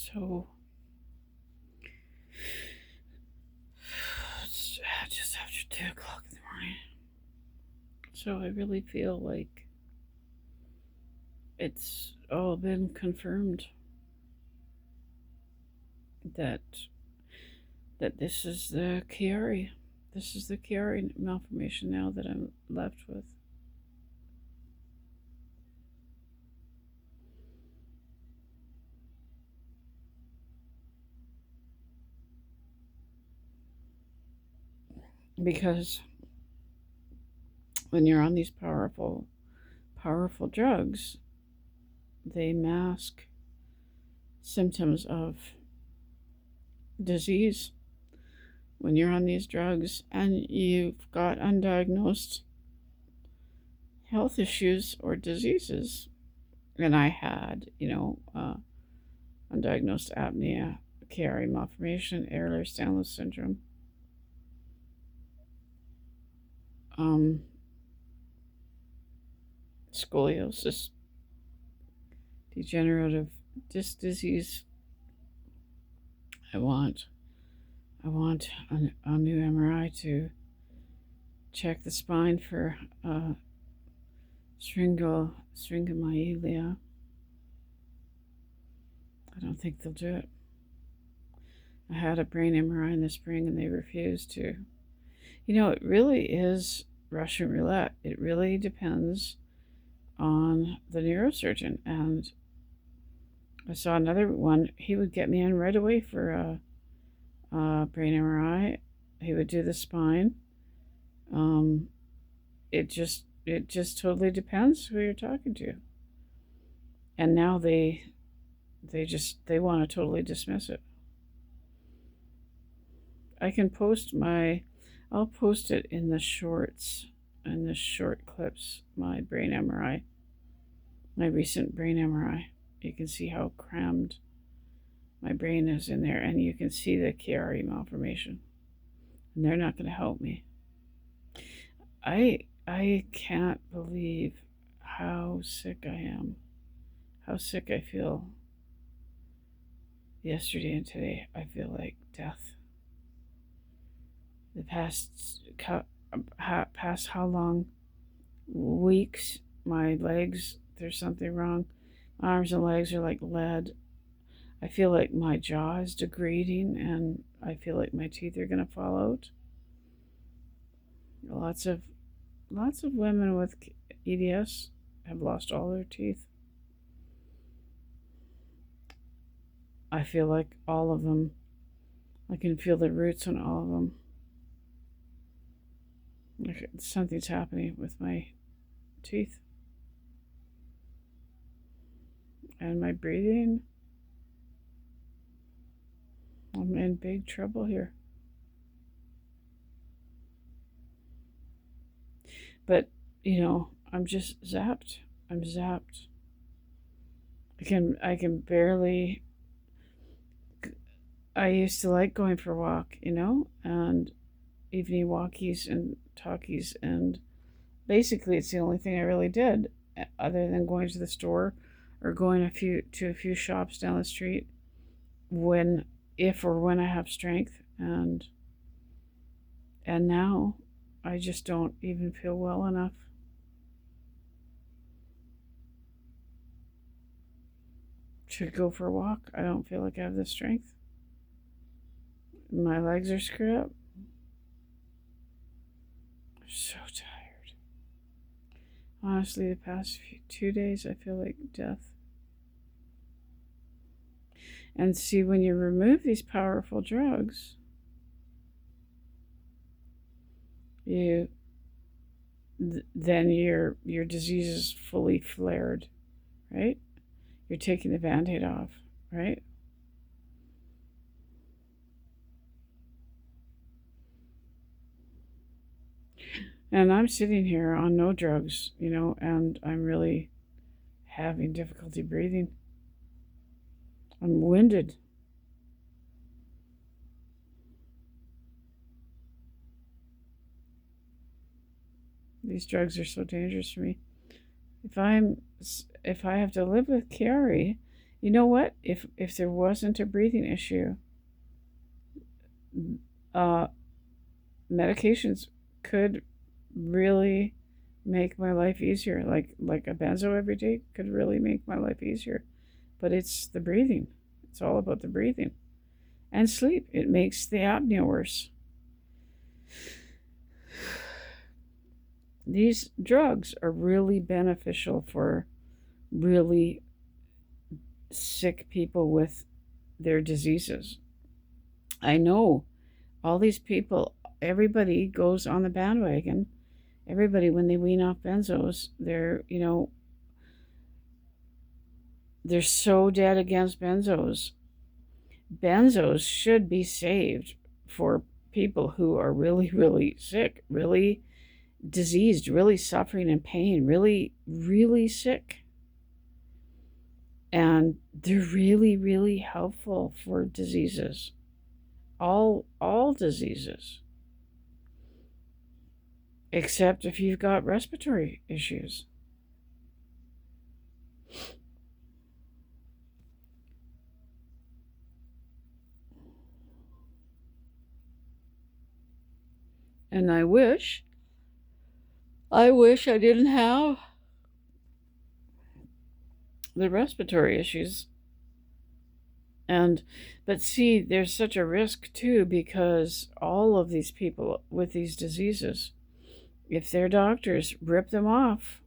So it's just after 2 o'clock in the morning. So I really feel like it's all been confirmed that this is the Chiari. This is the Chiari malformation now that I'm left with. Because when you're on these powerful drugs, they mask symptoms of disease. When you're on these drugs and you've got undiagnosed health issues or diseases, and I had, undiagnosed apnea, Chiari malformation, Ehlers-Danlos syndrome, scoliosis, degenerative disc disease. I want a new MRI to check the spine for syringomyelia. I don't think they'll do it. I had a brain MRI in the spring and they refused to. It really is Russian roulette. It really depends on the neurosurgeon. And I saw another one. He would get me in right away for a brain MRI. He would do the spine. It just totally depends who you're talking to. And now they want to totally dismiss it. I'll post it in the shorts, in the short clips, my brain MRI, my recent brain MRI. You can see how crammed my brain is in there, and you can see the Chiari malformation. And they're not going to help me. I can't believe how sick I am, how sick I feel. Yesterday and today, I feel like death. The past how long? Weeks. My legs, there's something wrong. My arms and legs are like lead. I feel like my jaw is degrading, and I feel like my teeth are going to fall out. Lots of women with EDS have lost all their teeth. I feel like all of them. I can feel the roots on all of them. Something's happening with my teeth and my breathing. I'm in big trouble here. But, I'm just zapped. I'm zapped. I can barely. I used to like going for a walk, and evening walkies and talkies, and basically it's the only thing I really did other than going to the store or going to a few shops down the street when I have strength, and now I just don't even feel well enough to go for a walk. I don't feel like I have the strength. My legs are screwed up. I'm so tired. Honestly, the past 2 days, I feel like death. And see, when you remove these powerful drugs, then your disease is fully flared, right? You're taking the Band-Aid off, right? And I'm sitting here on no drugs, and I'm really having difficulty breathing. I'm winded. These drugs are so dangerous for me. If I have to live with Chiari, You know what? If there wasn't a breathing issue, uh, medications could really make my life easier. Like a benzo every day could really make my life easier. But it's the breathing. It's all about the breathing. And sleep. It makes the apnea worse. These drugs are really beneficial for really sick people with their diseases. I know all these people, everybody goes on the bandwagon. Everybody, when they wean off benzos, they're so dead against benzos. Benzos should be saved for people who are really, really sick, really diseased, really suffering in pain, really, really sick. And they're really, really helpful for diseases. All diseases. Except if you've got respiratory issues. And I wish I didn't have the respiratory issues. But see, there's such a risk too, because all of these people with these diseases, if their doctors rip them off,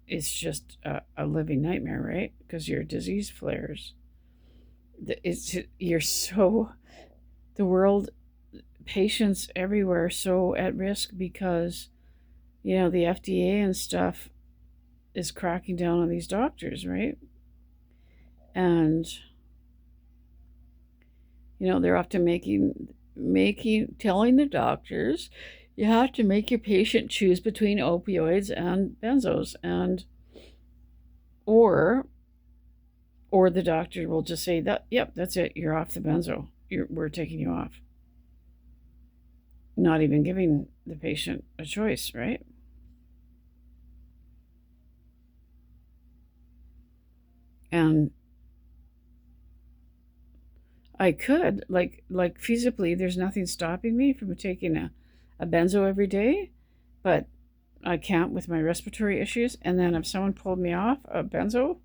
it's just a living nightmare, right? Because your disease flares. The world, patients everywhere so at risk because, the FDA and stuff is cracking down on these doctors, right? And, they're often telling the doctors, you have to make your patient choose between opioids and benzos, or the doctor will just say that, yep, that's it, you're off the benzo. We're taking you off. Not even giving the patient a choice, right? And I could, like feasibly, there's nothing stopping me from taking a benzo every day, but I can't with my respiratory issues. And then if someone pulled me off a benzo,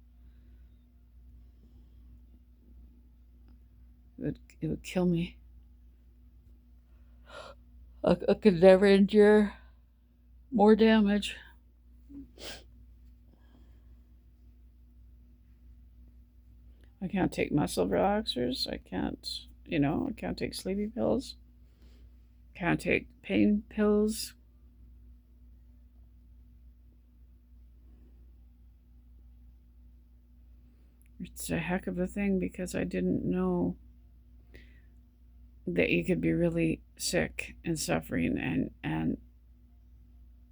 it would kill me. I could never endure more damage. I can't take muscle relaxers. I can't take sleepy pills. Can't take pain pills. It's a heck of a thing because I didn't know that you could be really sick and suffering and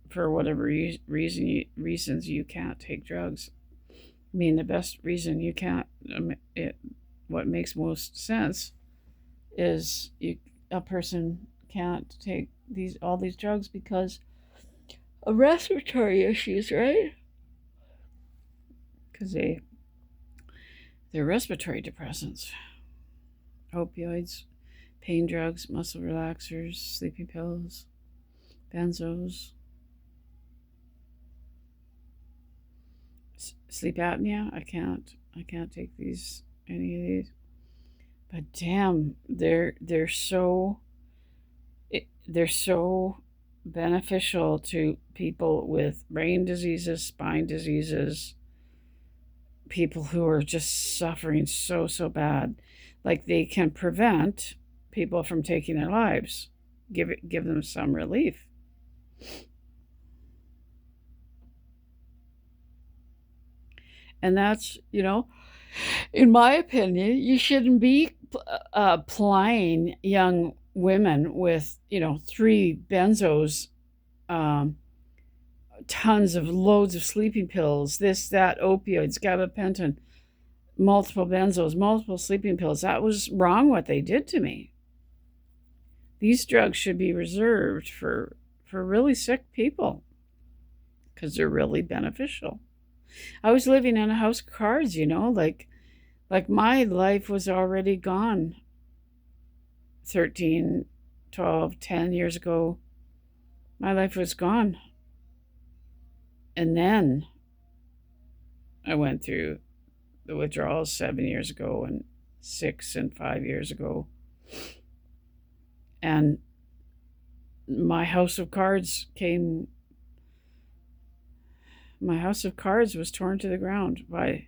for whatever reasons you can't take drugs. I mean, the best reason you can't, what makes most sense is a person can't take all these drugs because of respiratory issues, right? Because they're respiratory depressants, opioids, pain drugs, muscle relaxers, sleeping pills, benzos, sleep apnea. I can't take any of these. But damn, they're so beneficial to people with brain diseases, spine diseases, people who are just suffering so bad. Like they can prevent people from taking their lives, give them some relief. And that's, in my opinion, you shouldn't be plying young women with, 3 benzos, tons of loads of sleeping pills, this, that, opioids, gabapentin, multiple benzos, multiple sleeping pills. That was wrong what they did to me. These drugs should be reserved for really sick people because they're really beneficial. I was living in a house of cards, like my life was already gone 13, 12, 10 years ago. My life was gone. And then I went through the withdrawals 7 years ago and 6 and 5 years ago. And my house of cards was torn to the ground by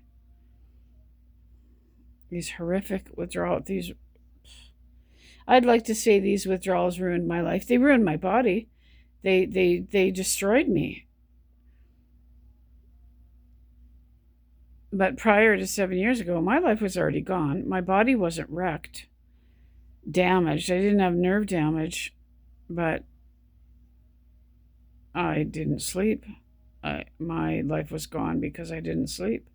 these horrific withdrawals. I'd like to say these withdrawals ruined my life. They ruined my body. They destroyed me. But prior to 7 years ago, my life was already gone. My body wasn't wrecked, damaged. I didn't have nerve damage, but I didn't sleep. My life was gone because I didn't sleep.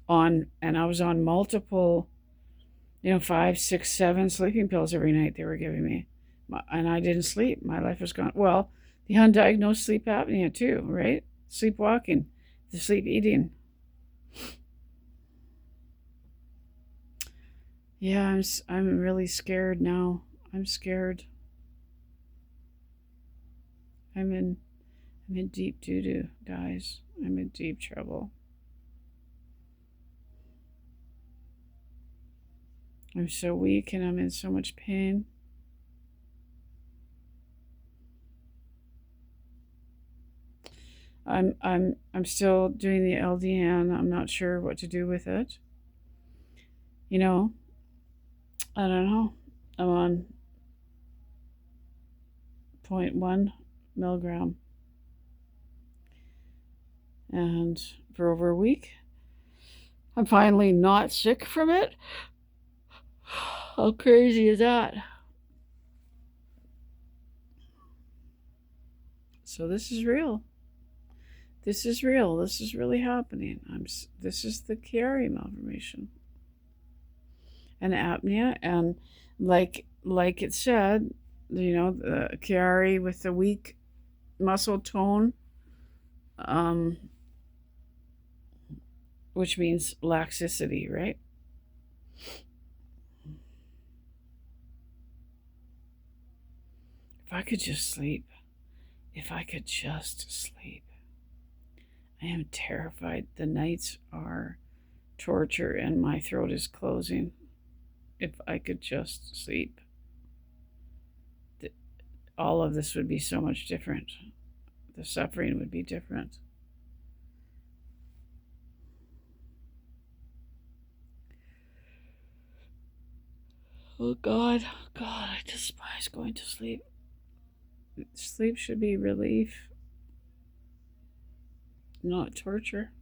And I was on multiple, 5, 6, 7 sleeping pills every night they were giving me. And I didn't sleep. My life was gone. Well, the undiagnosed sleep apnea too, right? Sleepwalking, the sleep eating. Yeah, I'm really scared now. I'm scared. I'm in deep doo-doo, guys. I'm in deep trouble. I'm so weak and I'm in so much pain. I'm still doing the LDN. I'm not sure what to do with it. I don't know. I'm on 0.1 milligram. And for over a week, I'm finally not sick from it. How crazy is that? So this is real. This is real. This is really happening. This is the Chiari malformation and apnea, and like it said, the Chiari with the weak muscle tone, which means laxicity, right? If I could just sleep. If I could just sleep. I am terrified. The nights are torture and my throat is closing. If I could just sleep, all of this would be so much different. The suffering would be different. Oh God, I despise going to sleep. Sleep should be relief, not torture.